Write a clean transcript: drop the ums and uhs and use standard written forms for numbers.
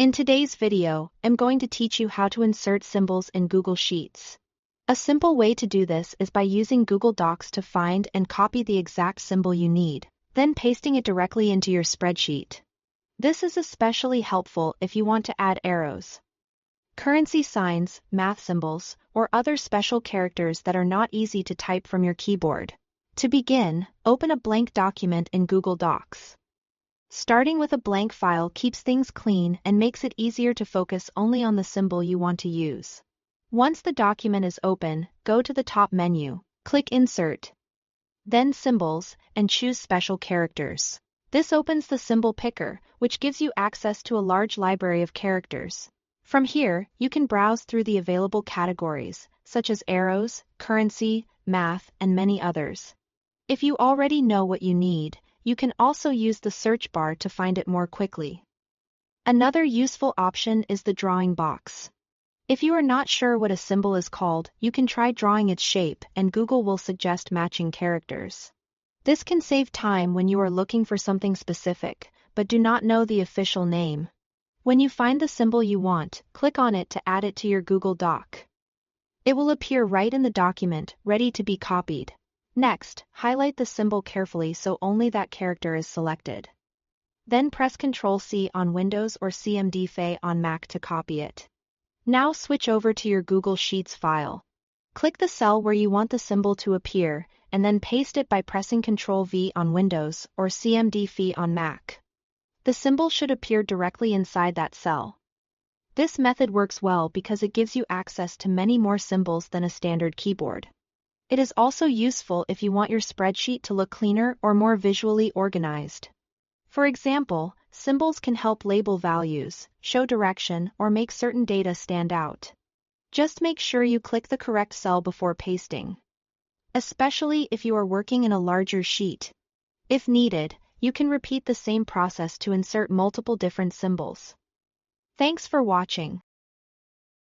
In today's video, I'm going to teach you how to insert symbols in Google Sheets. A simple way to do this is by using Google Docs to find and copy the exact symbol you need, then pasting it directly into your spreadsheet. This is especially helpful if you want to add arrows, currency signs, math symbols, or other special characters that are not easy to type from your keyboard. To begin, open a blank document in Google Docs. Starting with a blank file keeps things clean and makes it easier to focus only on the symbol you want to use. Once the document is open, go to the top menu, click Insert, then Symbols, and choose Special Characters. This opens the symbol picker, which gives you access to a large library of characters. From here, you can browse through the available categories, such as arrows, currency, math, and many others. If you already know what you need, you can also use the search bar to find it more quickly. Another useful option is the drawing box. If you are not sure what a symbol is called, you can try drawing its shape and Google will suggest matching characters. This can save time when you are looking for something specific, but do not know the official name. When you find the symbol you want, click on it to add it to your Google Doc. It will appear right in the document, ready to be copied. Next, highlight the symbol carefully so only that character is selected. Then press Ctrl+C on Windows or Ctrl+F on Mac to copy it. Now switch over to your Google Sheets file. Click the cell where you want the symbol to appear, and then paste it by pressing Ctrl+V on Windows or Ctrl+F on Mac. The symbol should appear directly inside that cell. This method works well because it gives you access to many more symbols than a standard keyboard. It is also useful if you want your spreadsheet to look cleaner or more visually organized. For example, symbols can help label values, show direction, or make certain data stand out. Just make sure you click the correct cell before pasting, especially if you are working in a larger sheet. If needed, you can repeat the same process to insert multiple different symbols. Thanks for watching.